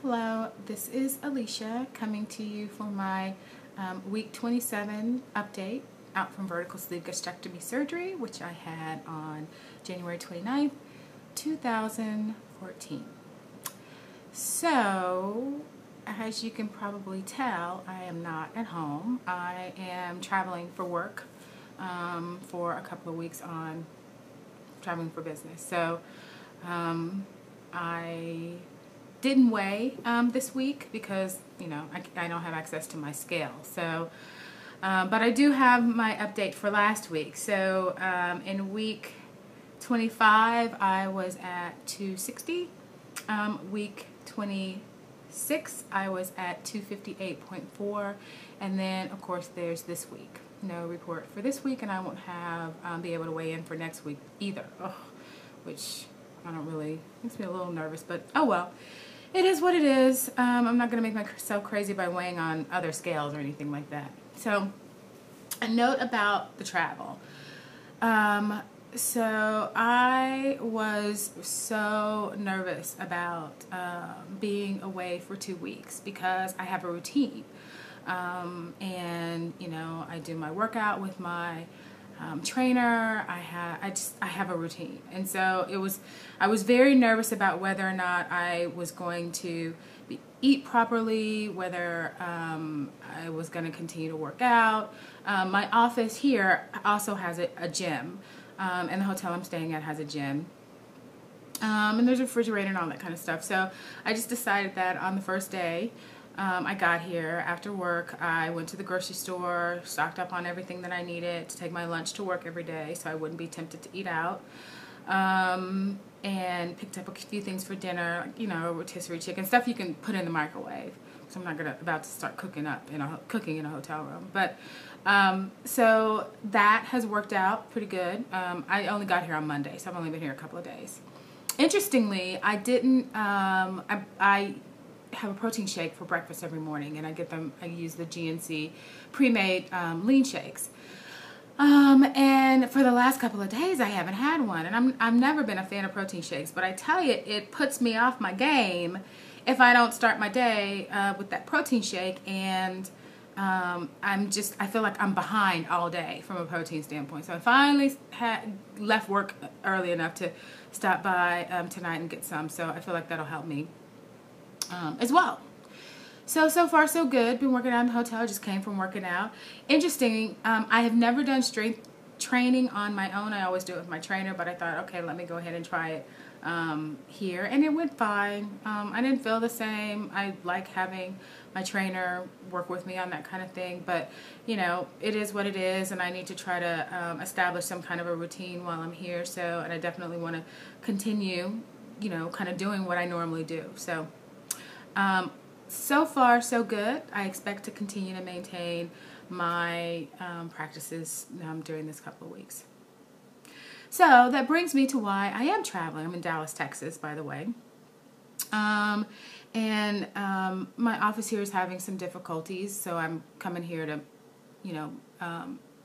Hello, this is Alicia coming to you for my week 27 update out from vertical sleeve gastrectomy surgery, which I had on January 29th, 2014. So, as you can probably tell, I am not at home. I am traveling for work for a couple of weeks on traveling for business. So, I didn't weigh this week because, I don't have access to my scale. So, but I do have my update for last week. So, in week 25, I was at 260. Week 26, I was at 258.4. And then, of course, there's this week. No report for this week, and I won't have be able to weigh in for next week either. Which I don't really, makes me a little nervous, but oh well. It is what it is. I'm not going to make myself crazy by weighing on other scales or anything like that. So, a note about the travel. So I was so nervous about being away for 2 weeks because I have a routine. And I do my workout with my trainer. I have a routine, and so I was very nervous about whether or not I was going to eat properly, whether I was going to continue to work out. My office here also has a gym, and the hotel I'm staying at has a gym. And there's a refrigerator and all that kind of stuff. So I just decided that on the first day I got here after work, I went to the grocery store, stocked up on everything that I needed to take my lunch to work every day so I wouldn't be tempted to eat out. And picked up a few things for dinner, rotisserie chicken, stuff you can put in the microwave. So I'm not about to start cooking in a hotel room. But so that has worked out pretty good. I only got here on Monday, so I've only been here a couple of days. Interestingly, I didn't. I have a protein shake for breakfast every morning, and I use the GNC pre-made lean shakes. And for the last couple of days, I haven't had one, and I've never been a fan of protein shakes, but I tell you, it puts me off my game if I don't start my day with that protein shake, and I feel like I'm behind all day from a protein standpoint. So I finally left work early enough to stop by tonight and get some, so I feel like that'll help me as well. So far so good. Been working out in the hotel. Just came from working out. Interesting. I have never done strength training on my own. I always do it with my trainer, but I thought, okay, let me go ahead and try it here, and it went fine. I didn't feel the same. I like having my trainer work with me on that kind of thing, but it is what it is, and I need to try to establish some kind of a routine while I'm here. So, and I definitely want to continue, kind of doing what I normally do. So. So far, so good. I expect to continue to maintain my practices during this couple of weeks. So that brings me to why I am traveling. I'm in Dallas, Texas, by the way. My office here is having some difficulties, so I'm coming here to,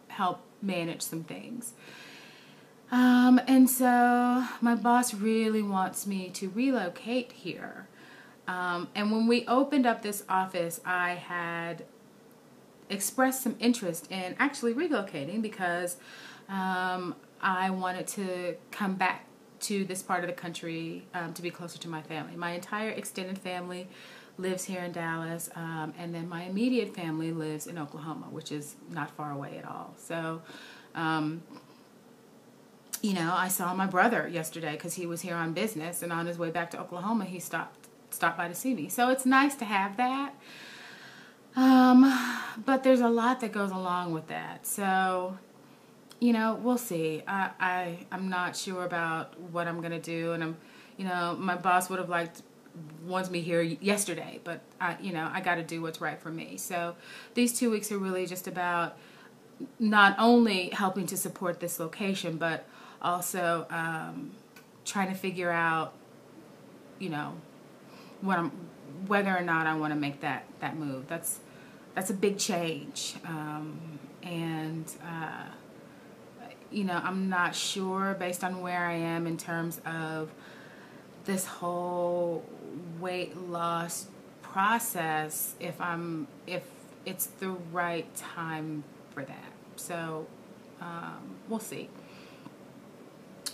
help manage some things. And so my boss really wants me to relocate here. And when we opened up this office, I had expressed some interest in actually relocating because I wanted to come back to this part of the country to be closer to my family. My entire extended family lives here in Dallas, and then my immediate family lives in Oklahoma, which is not far away at all. So, I saw my brother yesterday because he was here on business, and on his way back to Oklahoma, he stopped by to see me. So it's nice to have that. But there's a lot that goes along with that. So, we'll see. I'm not sure about what I'm going to do. And my boss would have wants me here yesterday, but I got to do what's right for me. So these 2 weeks are really just about not only helping to support this location, but also trying to figure out, whether or not I want to make that move. That's a big change, and I'm not sure based on where I am in terms of this whole weight loss process if it's the right time for that. So we'll see.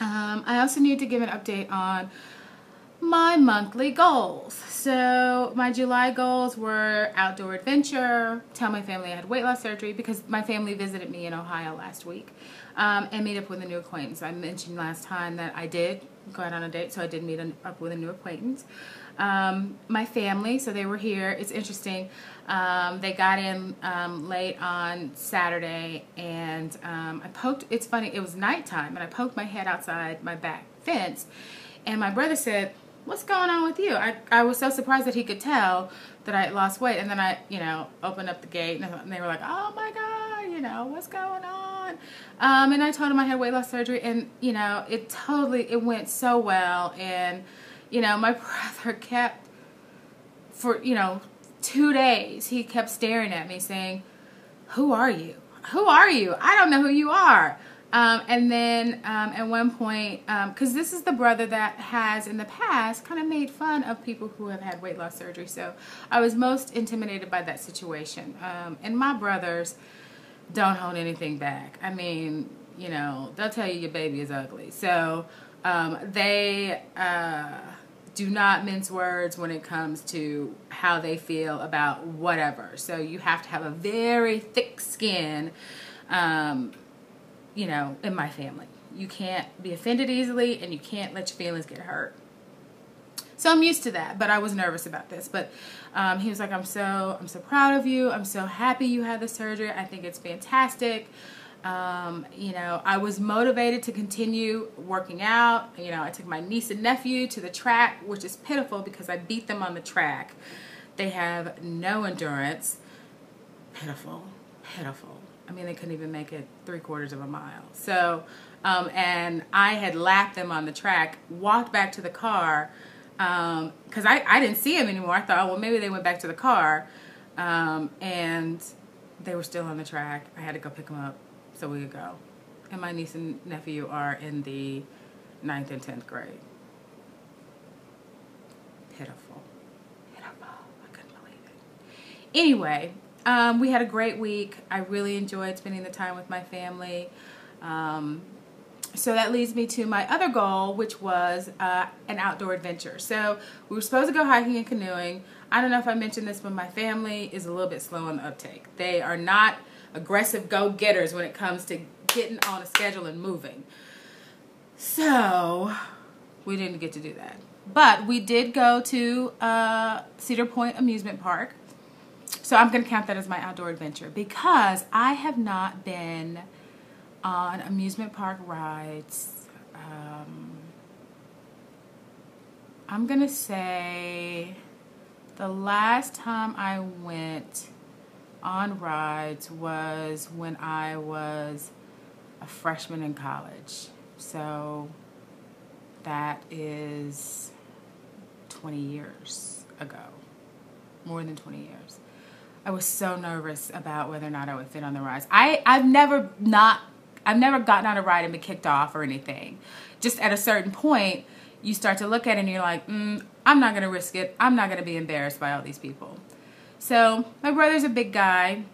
I also need to give an update on my monthly goals. So my July goals were outdoor adventure, tell my family I had weight loss surgery because my family visited me in Ohio last week, and meet up with a new acquaintance. I mentioned last time that I did go out on a date, so I did meet up with a new acquaintance. My family, so they were here. It's interesting. They got in late on Saturday, and it's funny, it was nighttime, and I poked my head outside my back fence, and my brother said, "What's going on with you?" I was so surprised that he could tell that I had lost weight, and then I, opened up the gate, and they were like, "Oh my God, what's going on?" And I told him I had weight loss surgery, and, it went so well, and, my brother kept, for, 2 days, he kept staring at me saying, "Who are you? Who are you? I don't know who you are." And then at one point, because this is the brother that has in the past kind of made fun of people who have had weight loss surgery. So I was most intimidated by that situation. And my brothers don't hold anything back. I mean, they'll tell you your baby is ugly. So they do not mince words when it comes to how they feel about whatever. So you have to have a very thick skin, in my family. You can't be offended easily, and you can't let your feelings get hurt. So I'm used to that, but I was nervous about this. But he was like, I'm so proud of you. I'm so happy you had the surgery. I think it's fantastic. I was motivated to continue working out. I took my niece and nephew to the track, which is pitiful because I beat them on the track. They have no endurance. Pitiful. I mean, they couldn't even make it 3/4 of a mile. So, and I had lapped them on the track, walked back to the car, because I didn't see them anymore. I thought, oh, well, maybe they went back to the car, and they were still on the track. I had to go pick them up so we could go. And my niece and nephew are in the 9th and 10th grade. Pitiful. I couldn't believe it. Anyway, we had a great week. I really enjoyed spending the time with my family. So that leads me to my other goal, which was an outdoor adventure. So we were supposed to go hiking and canoeing. I don't know if I mentioned this, but my family is a little bit slow on the uptake. They are not aggressive go-getters when it comes to getting on a schedule and moving. So we didn't get to do that. But we did go to Cedar Point Amusement Park. So I'm going to count that as my outdoor adventure because I have not been on amusement park rides. I'm going to say the last time I went on rides was when I was a freshman in college. So that is 20 years ago, more than 20 years. I was so nervous about whether or not I would fit on the rides. I've never gotten on a ride and been kicked off or anything. Just at a certain point, you start to look at it and you're like, I'm not going to risk it. I'm not going to be embarrassed by all these people. So my brother's a big guy.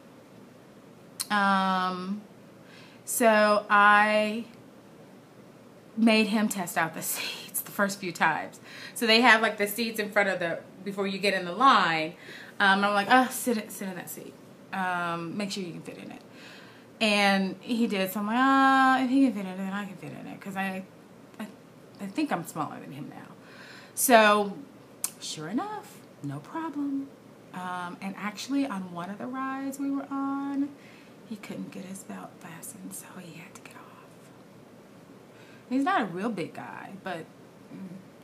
So I made him test out the seats the first few times. So they have like the seats in front of before you get in the line. I'm like, oh, sit in that seat. Make sure you can fit in it. And he did. So I'm like, if he can fit in it, then I can fit in it. Because I think I'm smaller than him now. So, sure enough, no problem. And actually, on one of the rides we were on, he couldn't get his belt fastened, so he had to get off. He's not a real big guy, but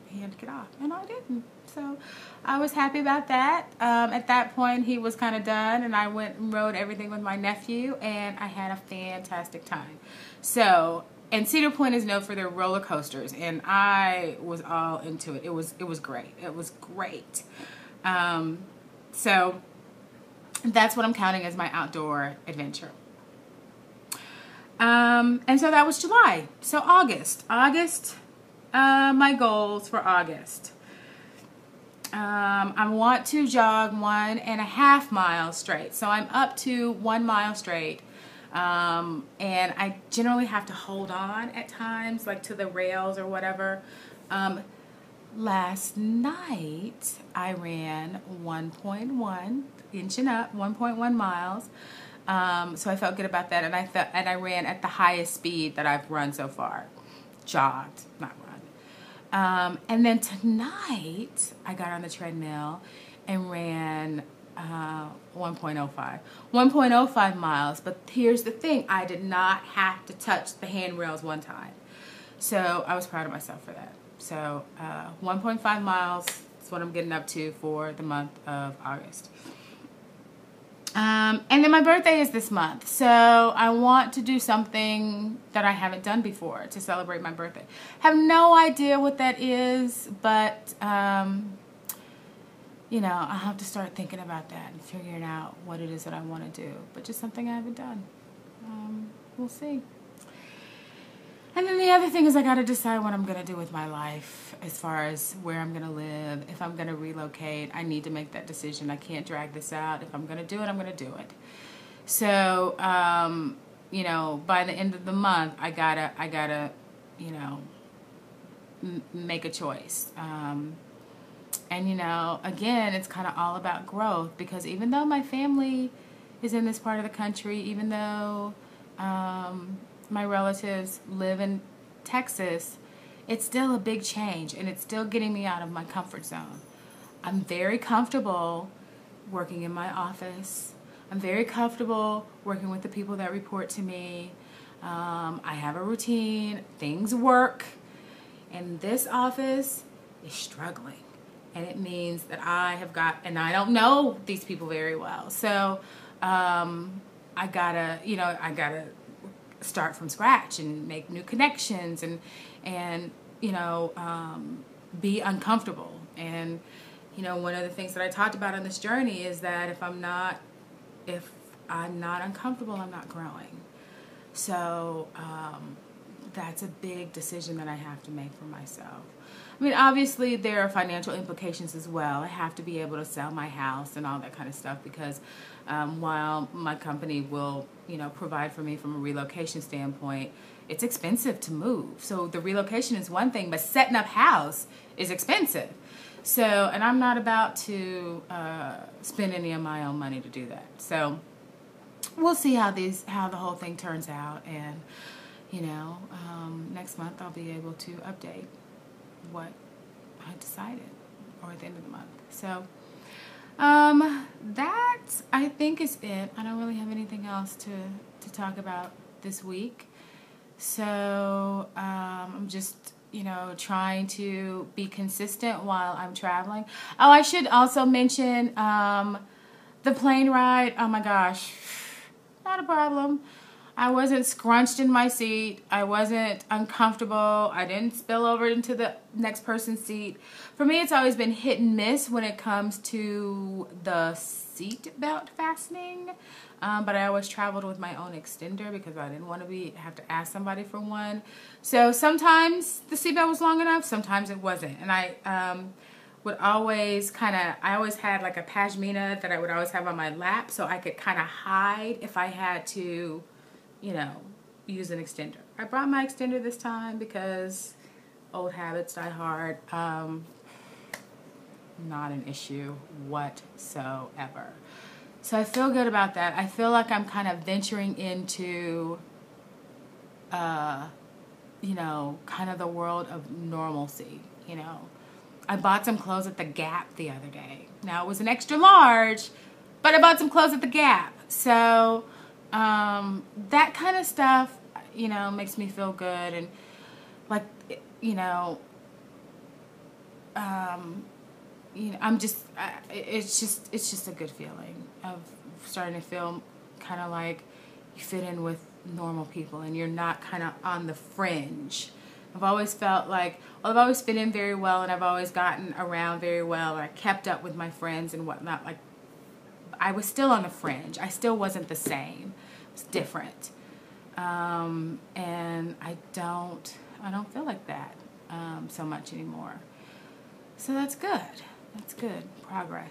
he had to get off, and I didn't. So I was happy about that. At that point, he was kind of done, and I went and rode everything with my nephew, and I had a fantastic time. So, and Cedar Point is known for their roller coasters, and I was all into it. It was great. It was great. So that's what I'm counting as my outdoor adventure. And so that was July. So August, my goals for August. I want to jog 1.5 miles straight. So I'm up to 1 mile straight. And I generally have to hold on at times, like to the rails or whatever. Last night I ran 1.1, inching up, 1.1 miles. So I felt good about that, and I ran at the highest speed that I've run so far. Jogged, not run. And then tonight, I got on the treadmill and ran 1.05. 1.05 miles, but here's the thing. I did not have to touch the handrails one time. So I was proud of myself for that. So 1.5 miles is what I'm getting up to for the month of August. And then my birthday is this month, so I want to do something that I haven't done before to celebrate my birthday. Have no idea what that is, but, you know, I'll have to start thinking about that and figuring out what it is that I want to do, but just something I haven't done. We'll see. And then the other thing is I got to decide what I'm going to do with my life as far as where I'm going to live. If I'm going to relocate, I need to make that decision. I can't drag this out. If I'm going to do it, I'm going to do it. So, you know, by the end of the month, I gotta, you know, make a choice. And, you know, again, it's kind of all about growth, because even though my family is in this part of the country, even though my relatives live in Texas, it's still a big change, and it's still getting me out of my comfort zone. I'm very comfortable working in my office. I'm very comfortable working with the people that report to me. I have a routine. Things work. And this office is struggling. And it means that and I don't know these people very well. So I gotta start from scratch and make new connections and you know, be uncomfortable. And, you know, one of the things that I talked about on this journey is that if I'm not uncomfortable, I'm not growing. So that's a big decision that I have to make for myself. I mean, obviously there are financial implications as well. I have to be able to sell my house and all that kind of stuff, because while my company will, you know, provide for me from a relocation standpoint, it's expensive to move. So the relocation is one thing, but setting up house is expensive. So, and I'm not about to spend any of my own money to do that. So we'll see how the whole thing turns out, and you know, next month I'll be able to update what I decided, or at the end of the month. So that I think is it. I don't really have anything else to talk about this week. So I'm just, you know, trying to be consistent while I'm traveling. Oh, I should also mention the plane ride. Oh my gosh, not a problem. I wasn't scrunched in my seat. I wasn't uncomfortable. I didn't spill over into the next person's seat. For me, it's always been hit and miss when it comes to the seat belt fastening. But I always traveled with my own extender because I didn't want to have to ask somebody for one. So sometimes the seatbelt was long enough, sometimes it wasn't. And I would always I always had like a pashmina that I would always have on my lap, so I could kind of hide if I had to, you know, use an extender. I brought my extender this time because old habits die hard. Not an issue whatsoever. So I feel good about that. I feel like I'm kind of venturing into, you know, kind of the world of normalcy, you know. I bought some clothes at the Gap the other day. Now, it was an extra large, but I bought some clothes at the Gap. So that kind of stuff, you know, makes me feel good. And, like, you know, I'm just, it's just a good feeling of starting to feel kind of like you fit in with normal people and you're not kind of on the fringe. I've always felt like, well, I've always fit in very well, and I've always gotten around very well, and I kept up with my friends and whatnot. Like, I was still on the fringe. I still wasn't the same. It was different. And I don't feel like that so much anymore. So that's good. That's good. Progress.